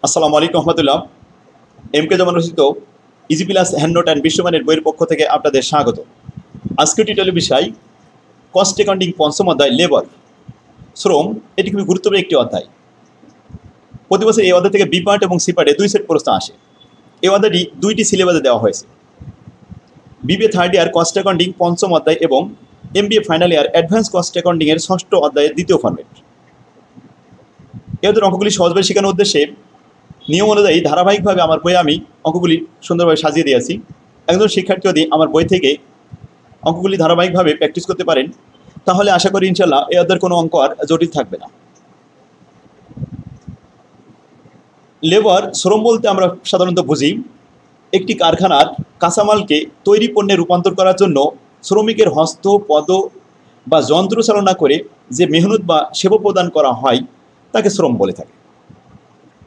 আসসালামু আলাইকুম রহমতুল্লাহ। এমকে জামান রচিত ইজি প্লাস হ্যান্ডনোট অ্যান্ড বিশ্বমানের বইয়ের পক্ষ থেকে আপনাদের স্বাগত। আজকের টিউটোরিয়াল বিষয় কস্ট অ্যাকাউন্টিং পঞ্চম অধ্যায় লেবার শ্রম। এটি খুবই গুরুত্বপূর্ণ একটি অধ্যায়। প্রতি বছর এই অধ্যায় থেকে বি পার্ট এবং সি পার্টে 2 সেট প্রশ্ন আসে। এই অধ্যায়টি 2টি সিলেবাসে দেওয়া হয়েছে। BBA third year cost accounting পঞ্চম অধ্যায় এবং MBA final year advance cost অ্যাকাউন্টিংয়ের ষষ্ঠ অধ্যায়ের দ্বিতীয় ফরম্যাট। এদের অঙ্কগুলি সহজভাবে শেখানোর উদ্দেশ্যে নিয়ম অনুযায়ী ধারাবাহিকভাবে আমার বইয়ে আমি অঙ্কগুলি সুন্দরভাবে সাজিয়ে দিয়েছি। একজন শিক্ষার্থী যদি আমার বই থেকে অঙ্কগুলি ধারাবাহিকভাবে প্র্যাকটিস করতে পারেন তাহলে আশা করি ইনশাল্লাহ এই অধ্যায়ের কোনো অঙ্ক আর জটিল থাকবে না। লেবার শ্রম বলতে আমরা সাধারণত বুঝি একটি কারখানার কাঁচামালকে তৈরি পণ্যে রূপান্তর করার জন্য শ্রমিকের হস্ত পদ বা যন্ত্র চালনা করে যে মেহনত বা সেবা প্রদান করা হয় তাকে শ্রম বলে থাকে।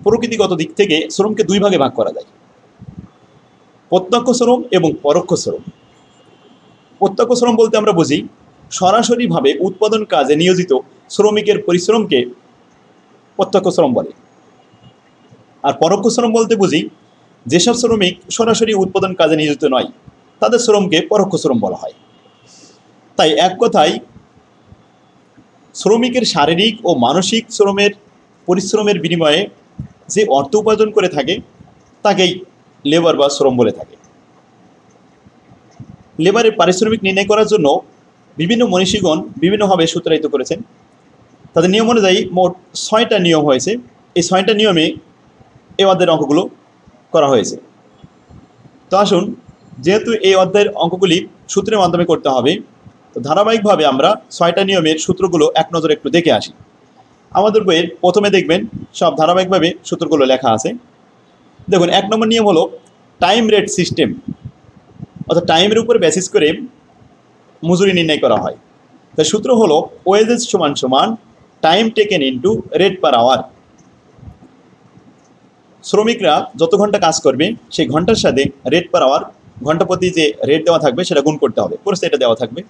প্রকৃতিগত দিক থেকে শ্রমকে 2 ভাগে ভাগ করা যায়, প্রত্যক্ষ শ্রম এবং পরোক্ষ শ্রম। প্রত্যক্ষ শ্রম বলতে আমরা বুঝি সরাসরিভাবে উৎপাদন কাজে নিয়োজিত শ্রমিকের পরিশ্রমকে প্রত্যক্ষ শ্রম বলে। আর পরোক্ষ শ্রম বলতে বুঝি যেসব শ্রমিক সরাসরি উৎপাদন কাজে নিয়োজিত নয় তাদের শ্রমকে পরোক্ষ শ্রম বলা হয়। তাই এক কথায় শ্রমিকের শারীরিক ও মানসিক পরিশ্রমের বিনিময়ে যে অর্থ উপার্জন করে থাকে তাকেই লেবার বা শ্রম বলে থাকে। লেবারের পারিশ্রমিক নির্ণয় করার জন্য বিভিন্ন মনীষীগণ বিভিন্নভাবে সূত্রায়িত করেছেন। তাদের নিয়ম অনুযায়ী মোট 6টা নিয়ম হয়েছে। এই 6টা নিয়মে এই অধ্যায়ের অঙ্কগুলো করা হয়েছে। তো আসুন, যেহেতু এই অধ্যায়ের অঙ্কগুলি সূত্রের মাধ্যমে করতে হবে, তো ধারাবাহিকভাবে আমরা 6টা নিয়মের সূত্রগুলো এক নজরে একটু দেখে আসি। আমাদের বইয়ের প্রথমে দেখবেন সব ধারাবাহিকভাবে সূত্রগুলো লেখা আছে। দেখুন, 1 নম্বর নিয়ম হলো টাইম রেট সিস্টেম, অর্থাৎ টাইমের উপর বেসিস করে মজুরি নির্ণয় করা হয়। তার সূত্র হলো ওয়েজেস সমান সমান time taken into rate per hour. শ্রমিকরা যত ঘন্টা কাজ করবে সেই ঘন্টার সাথে রেট পার আওয়ার, ঘন্টা প্রতি যে রেট দেওয়া থাকবে সেটা গুণ করতে হবে। প্রশ্নে এটা দেওয়া থাকবে,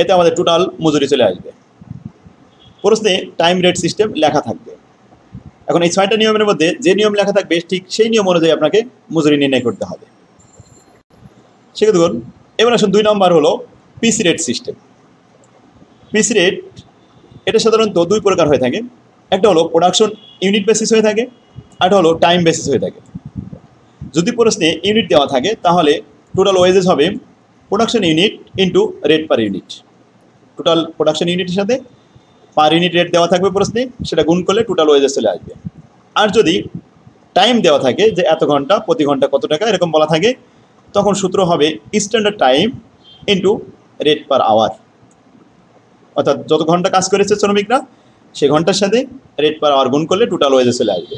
এতে আমাদের টোটাল মজুরি চলে আসবে। প্রশ্নে টাইম রেট সিস্টেম লেখা থাকবে। এখন এই 6টা নিয়মের মধ্যে যে নিয়ম লেখা থাকবে ঠিক সেই নিয়ম অনুযায়ী আপনাকে মজুরি নির্ণয় করতে হবে। সেক্ষেত্রে দেখুন, এবার আসুন 2 নম্বর হলো পিসি রেট সিস্টেম। পিসি রেট এটা সাধারণত 2 প্রকার হয়ে থাকে। একটা হলো প্রোডাকশন ইউনিট বেসিস হয়ে থাকে, আর একটা হলো টাইম বেসিস হয়ে থাকে। যদি প্রশ্নে ইউনিট দেওয়া থাকে তাহলে টোটাল ওয়েজেস হবে production unit into rate per unit. Total production ইউনিটের সাথে পার ইউনিট রেট দেওয়া থাকবে প্রশ্নে, সেটা গুণ করলে টোটাল ওয়েজেস চলে আসবে। আর যদি টাইম দেওয়া থাকে যে এত ঘন্টা প্রতি ঘন্টা কত টাকা এরকম বলা থাকে, তখন সূত্র হবে standard time into rate per hour. অর্থাৎ যত ঘন্টা কাজ করেছে শ্রমিকরা সে ঘন্টার সাথে রেট পার আওয়ার গুণ করলে টোটাল ওয়েজেস চলে আসবে।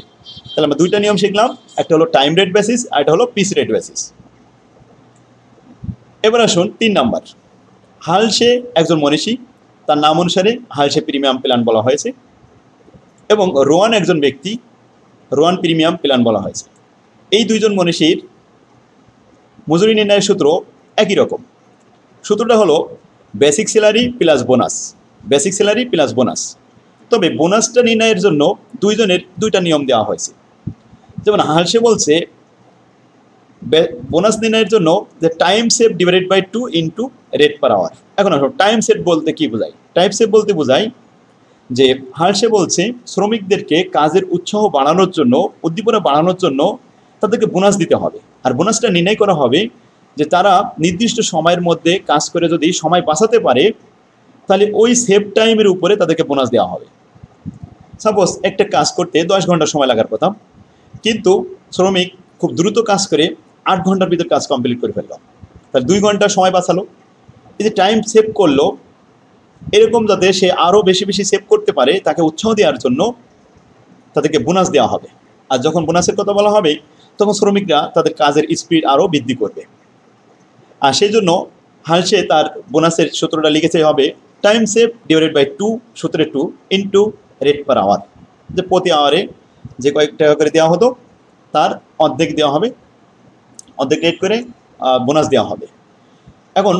তাহলে আমরা 2টা নিয়ম শিখলাম, একটা হলো টাইম রেট বেসিস আর একটা হলো পিসি রেট বেসিস। এবার আসুন 3 নাম্বার। হালসে একজন মনীষী, তার নাম অনুসারে হালসে প্রিমিয়াম প্ল্যান বলা হয়েছে, এবং রোয়ান একজন ব্যক্তি, রোয়ান প্রিমিয়াম প্ল্যান বলা হয়েছে। এই 2জন মনীষীর মজুরি নির্ণয়ের সূত্র একই রকম। সূত্রটা হলো basic salary plus bonus, basic salary plus bonus. তবে বোনাসটা নির্ণয়ের জন্য 2জনের 2টা নিয়ম দেওয়া হয়েছে। যেমন হালসে বলছে বোনাস নির্ণয়ের জন্য যে time save divided by 2 into rate per hour. এখন আসুন, টাইম সেভ বলতে কি বোঝায়? টাইম সেভ বলতে বোঝায় যে হালসে বলছে শ্রমিকদেরকে কাজের উৎসাহ বাড়ানোর জন্য, উদ্দীপনা বাড়ানোর জন্য তাদেরকে বোনাস দিতে হবে। আর বোনাসটা নির্ণয় করা হবে যে তারা নির্দিষ্ট সময়ের মধ্যে কাজ করে যদি সময় বাঁচাতে পারে তাহলে ওই সেভ টাইমের উপরে তাদেরকে বোনাস দেওয়া হবে। সাপোজ একটা কাজ করতে 10 ঘন্টা সময় লাগার কথা, কিন্তু শ্রমিক খুব দ্রুত কাজ করে 8 ঘন্টার ভিতর কাজ কমপ্লিট করে ফেললো, তাহলে 2 ঘন্টা সময় বাঁচালো। এই যে টাইম সেভ করলো, এরকম যাতে সে আরও বেশি বেশি সেভ করতে পারে তাকে উৎসাহ দেওয়ার জন্য তাদেরকে বোনাস দেওয়া হবে। আর যখন বোনাসের কথা বলা হবে তখন শ্রমিকরা তাদের কাজের স্পিড আরও বৃদ্ধি করবে। আর সেই জন্য হালসে তার বোনাসের সূত্রটা লিখেছে হবে টাইম সেভ ডিভাইডেড বাই 2, সূত্রে 2 ইন্টু রেট পার আওয়ার। যে প্রতি আওয়ারে যে কয়েক টাকা করে দেওয়া হতো তার অর্ধেক দেওয়া হবে, অর্ধেক রেট করে বোনাস দেওয়া হবে। এখন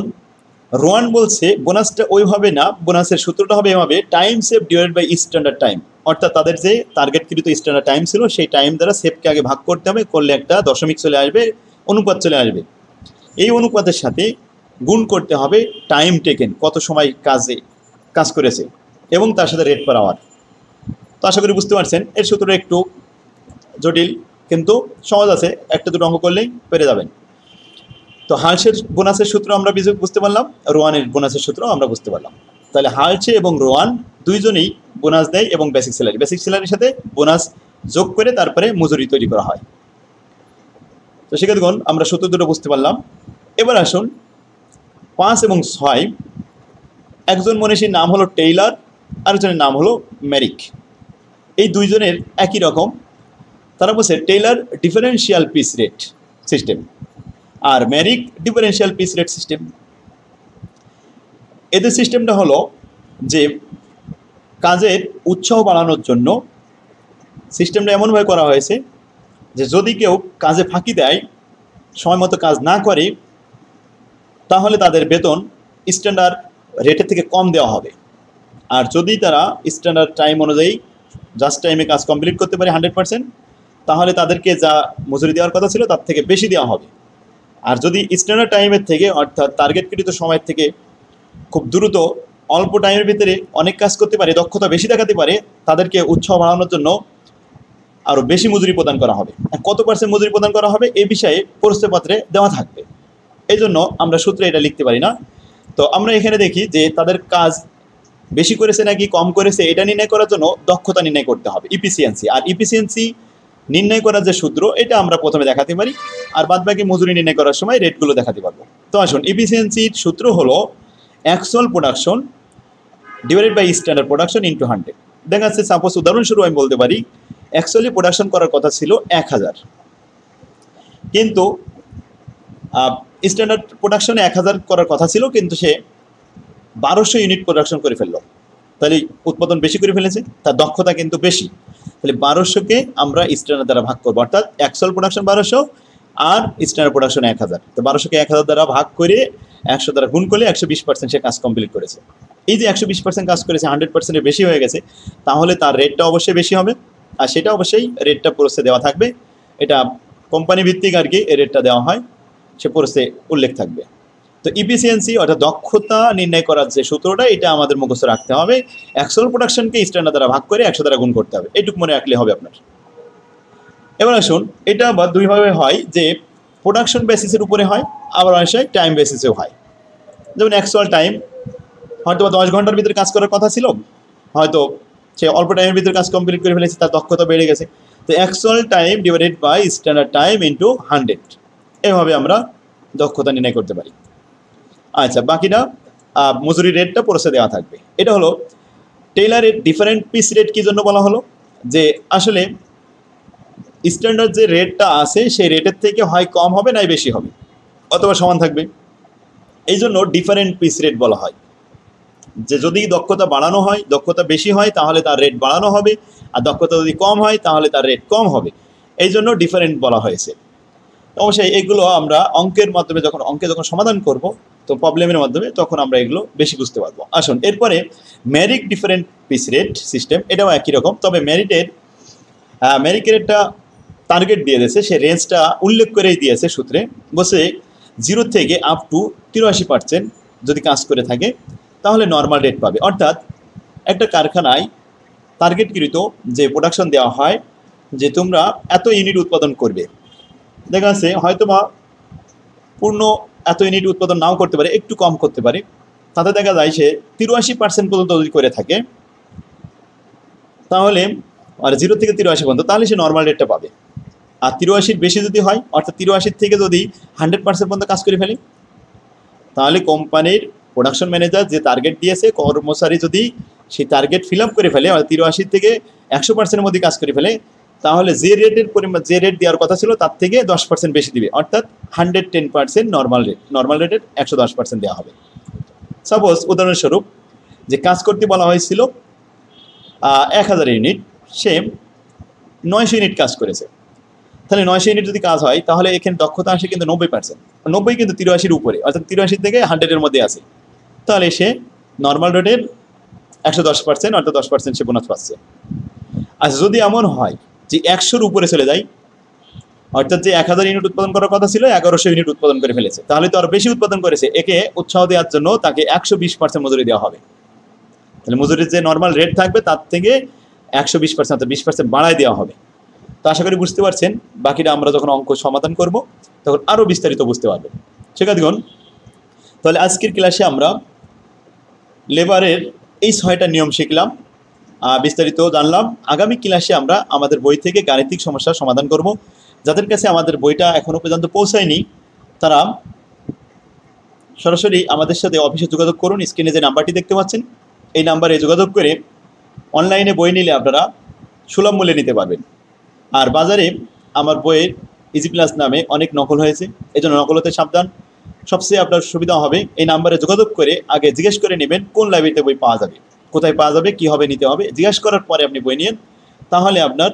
রোয়ান বলছে বোনাসটা ওইভাবে না, বোনাসের সূত্রটা হবে এভাবে, time save divided by standard time. অর্থাৎ তাদের যে টার্গেটকৃত স্ট্যান্ডার্ড টাইম ছিল সেই টাইম দ্বারা সেভকে আগে ভাগ করতে হবে, করলে একটা দশমিক চলে আসবে, অনুপাত চলে আসবে। এই অনুপাতের সাথে গুণ করতে হবে টাইম টেকেন, কত সময় কাজ করেছে, এবং তার সাথে রেট পার আওয়ার। তো আশা করি বুঝতে পারছেন। এর সূত্রটা একটু জটিল কিন্তু সহজ আছে, একটা দুটো অঙ্ক করলেই পেরে যাবেন। তো হালসের বোনাসের সূত্র আমরা বুঝতে পারলাম, রোয়ানের বোনাসের সূত্র আমরা বুঝতে পারলাম। তাহলে হালসে এবং রোয়ান দুইজনেই বোনাস দেয় এবং বেসিক স্যালারির সাথে বোনাস যোগ করে তারপরে মজুরি তৈরি করা হয়। তো সেক্ষেত্রে আমরা সূত্র দুটো বুঝতে পারলাম। এবার আসুন 5 এবং 6, একজন মনীষীর নাম হলো টেইলার, আরেকজনের নাম হলো মেরিক। এই দুইজনের একই রকম, তারা বলছে Taylor differential piece rate system আর Merrick differential piece rate system. এদের সিস্টেমটা হলো যে কাজের উৎসাহ বাড়ানোর জন্য সিস্টেমটা এমনভাবে করা হয়েছে যে যদি কেউ কাজে ফাঁকি দেয়, সময় মতো কাজ না করে, তাহলে তাদের বেতন স্ট্যান্ডার্ড রেটের থেকে কম দেওয়া হবে। আর যদি তারা স্ট্যান্ডার্ড টাইম অনুযায়ী জাস্ট টাইমে কাজ কমপ্লিট করতে পারে 100%, তাহলে তাদেরকে যা মজুরি দেওয়ার কথা ছিল তার থেকে বেশি দেওয়া হবে। আর যদি স্ট্যান্ডার্ড টাইমের থেকে অর্থাৎ টার্গেটকৃত সময়ের থেকে খুব দ্রুত অল্প টাইমের ভিতরে অনেক কাজ করতে পারে, দক্ষতা বেশি দেখাতে পারে, তাদেরকে উৎসাহ বাড়ানোর জন্য আরও বেশি মজুরি প্রদান করা হবে। কত পার্সেন্ট মজুরি প্রদান করা হবে এই বিষয়ে প্রশ্নপত্রে দেওয়া থাকবে। এই জন্য আমরা সূত্রে এটা লিখতে পারি না। তো আমরা এখানে দেখি যে তাদের কাজ বেশি করেছে নাকি কম করেছে এটা নির্ণয় করার জন্য দক্ষতা নির্ণয় করতে হবে, ইফিসিয়েন্সি। আর ইফিসিয়েন্সি নির্ণয় করার যে সূত্র এটা আমরা প্রথমে দেখাতে পারি, আর বাদবাকি মজুরি নির্ণয় করার সময় রেটগুলো দেখাতে পারবো। তো আসুন, ইফিসিয়েন্সির সূত্র হলো actual production divided by standard production into 100। দেখা যাচ্ছে সাপোজ উদাহরণস্বরূপ আমি বলতে পারি অ্যাকচুয়ালি প্রোডাকশন করার কথা ছিল 1000, কিন্তু স্ট্যান্ডার্ড প্রোডাকশনে 1000 করার কথা ছিল, কিন্তু সে 1200 ইউনিট প্রোডাকশন করে ফেললো। তাহলে উৎপাদন বেশি করে ফেলেছে, তার দক্ষতা কিন্তু বেশি। তাহলে 1200কে আমরা স্ট্যান্ডার্ড দ্বারা ভাগ করবো, অর্থাৎ অ্যাকচুয়াল প্রোডাকশন 1200 আর স্ট্যান্ডার্ড প্রোডাকশন 1000। তো 1200কে 1000 দ্বারা ভাগ করে 100 দ্বারা গুণ করলে 120% সে কাজ কমপ্লিট করেছে। এই যে 120% কাজ করেছে, 100%-এর বেশি হয়ে গেছে, তাহলে তার রেটটা অবশ্যই বেশি হবে। আর সেটা অবশ্যই রেটটা প্রসে দেওয়া থাকবে, এটা কোম্পানি ভিত্তিক আর কি এই রেটটা দেওয়া হয়, সে প্রসে উল্লেখ থাকবে। তো ইফিসিয়েন্সি অর্থাৎ দক্ষতা নির্ণয় করার যে সূত্রটা এটা আমাদের মুখস্থ রাখতে হবে, অ্যাকচুয়াল প্রোডাকশনকে স্ট্যান্ডার্ড দ্বারা ভাগ করে 100 দ্বারা গুণ করতে হবে, এইটুকু মনে রাখলে হবে আপনার। এবার আসুন, এটা আবার দুইভাবে হয়, যে প্রোডাকশন বেসিসের উপরে হয়, আবার অনেক সময় টাইম বেসিসেও হয়। যেমন অ্যাকচুয়াল টাইম হয়তো 10 ঘন্টার ভিতরে কাজ করার কথা ছিল, হয়তো সে অল্প টাইমের ভিতরে কাজ কমপ্লিট করে ফেলেছে, তার দক্ষতা বেড়ে গেছে। তো actual time divided by standard time into 100, এভাবে আমরা দক্ষতা নির্ণয় করতে পারি। আচ্ছা, বাকিটা মজুরি রেটটা পড়ে দেওয়া থাকবে। এটা হলো টেইলারের ডিফারেন্ট পিস রেট। কী জন্য বলা হলো? যে আসলে স্ট্যান্ডার্ড যে রেটটা আছে সেই রেটের থেকে হয় কম হবে নাই বেশি হবে, অথবা সমান থাকবে। এই জন্য ডিফারেন্ট পিস রেট বলা হয়। যে যদি দক্ষতা বাড়ানো হয়, দক্ষতা বেশি হয় তাহলে তার রেট বাড়ানো হবে, আর দক্ষতা যদি কম হয় তাহলে তার রেট কম হবে। এই জন্য ডিফারেন্ট বলা হয়েছে। অবশ্যই এগুলো আমরা অঙ্কের মাধ্যমে যখন সমাধান করব, তো প্রবলেমের মাধ্যমে, তখন আমরা এগুলো বেশি বুঝতে পারবো। আসুন, এরপরে Mirik different piece rate system, এটাও একই রকম, তবে মেরিকের একটা টার্গেট দিয়ে দিয়েছে, সে রেঞ্জটা উল্লেখ করেই দিয়েছে সূত্রে। বসে 0 থেকে আপ টু 83% যদি কাজ করে থাকে তাহলে নর্মাল রেট পাবে। অর্থাৎ একটা কারখানায় টার্গেটকৃত যে প্রোডাকশন দেওয়া হয়, যে তোমরা এত ইউনিট উৎপাদন করবে, দেখা যাচ্ছে হয়তো বা পূর্ণ এত ইউনিট উৎপাদন নাও করতে পারে, একটু কম করতে পারে, তাতে দেখা যায় সে 83% পর্যন্ত যদি করে থাকে, তাহলে আর 0 থেকে 83 পর্যন্ত, তাহলে সে নর্মাল রেটটা পাবে। আর 83-র বেশি যদি হয়, অর্থাৎ 83 থেকে যদি 100% পর্যন্ত কাজ করে ফেলে, তাহলে কোম্পানির প্রোডাকশন ম্যানেজার যে টার্গেট দিয়েছে, কর্মচারী যদি সেই টার্গেট ফিল আপ করে ফেলে, 83 থেকে 100%-এর মধ্যে কাজ করে ফেলে, তাহলে যে রেটের পরিমাণ, যে রেট দেওয়ার কথা ছিল তার থেকে 10% বেশি দিবে, অর্থাৎ 110% নর্মাল রেটের 110% দেওয়া হবে। সাপোজ উদাহরণস্বরূপ যে কাজ করতে বলা হয়েছিল 1000 ইউনিট, সে 900 ইউনিট কাজ করেছে। তাহলে 900 ইউনিট যদি কাজ হয়, তাহলে এখানে দক্ষতা আসে কিন্তু 90%। 90 কিন্তু 83-র উপরে, অর্থাৎ 83 থেকে 100-এর মধ্যে আছে। তাহলে সে নর্মাল রেটের 110%, অর্থাৎ 10% সে বোনাস পাচ্ছে। আর যদি এমন হয় যে 100-র উপরে চলে যায়, অর্থাৎ যে 1000 ইউনিট উৎপাদন করার কথা ছিল 1100 ইউনিট উৎপাদন করে ফেলেছে, তাহলে তো আরো বেশি উৎপাদন করেছে, একে উৎসাহ দেওয়ার জন্য তাকে 120% মজুরি দেওয়া হবে। তাহলে মজুরির যে নর্মাল রেট থাকবে তার থেকে 120%, অর্থাৎ 20% বাড়ায় দেওয়া হবে। তো আশা করি বুঝতে পারছেন। বাকিটা আমরা যখন অঙ্ক সমাধান করব তখন আরও বিস্তারিত বুঝতে পারবেন। শিক্ষার্থীগণ, তাহলে আজকের ক্লাসে আমরা লেবারের এই 6টা নিয়ম শিখলাম, বিস্তারিত জানলাম। আগামী ক্লাসে আমরা আমাদের বই থেকে গাণিতিক সমস্যার সমাধান করব। যাদের কাছে আমাদের বইটা এখনও পর্যন্ত পৌঁছায়নি তারা সরাসরি আমাদের সাথে অফিসে যোগাযোগ করুন। স্ক্রিনে যে নাম্বারটি দেখতে পাচ্ছেন এই নাম্বারে যোগাযোগ করে অনলাইনে বই নিলে আপনারা সুলভ মূল্যে নিতে পারবেন। আর বাজারে আমার বইয়ের ইজি প্লাস নামে অনেক নকল হয়েছে, এই জন্য নকল হতে সাবধান। সবচেয়ে আপনার সুবিধা হবে এই নাম্বারে যোগাযোগ করে আগে জিজ্ঞেস করে নেবেন কোন লাইব্রেরিতে বই পাওয়া যাবে, কোথায় পাওয়া যাবে, কীভাবে নিতে হবে। জিজ্ঞেস করার পরে আপনি বই নিন, তাহলে আপনার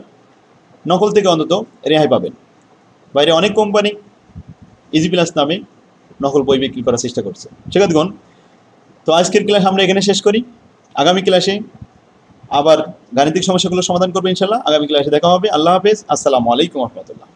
নকল থেকে অন্তত রেহাই পাবেন। বাইরে অনেক কোম্পানি ইজি প্লাস নামে নকল বই বিক্রি করার চেষ্টা করছে। শিক্ষার্থীগণ, তো আজকের ক্লাস আমরা এখানে শেষ করি। আগামী ক্লাসে আবার গাণিতিক সমস্যাগুলো সমাধান করবো ইনশাল্লাহ। আগামী ক্লাসে দেখা হবে। আল্লাহ হাফেজ। আসসালামু আলাইকুম রহমতুল্লাহ।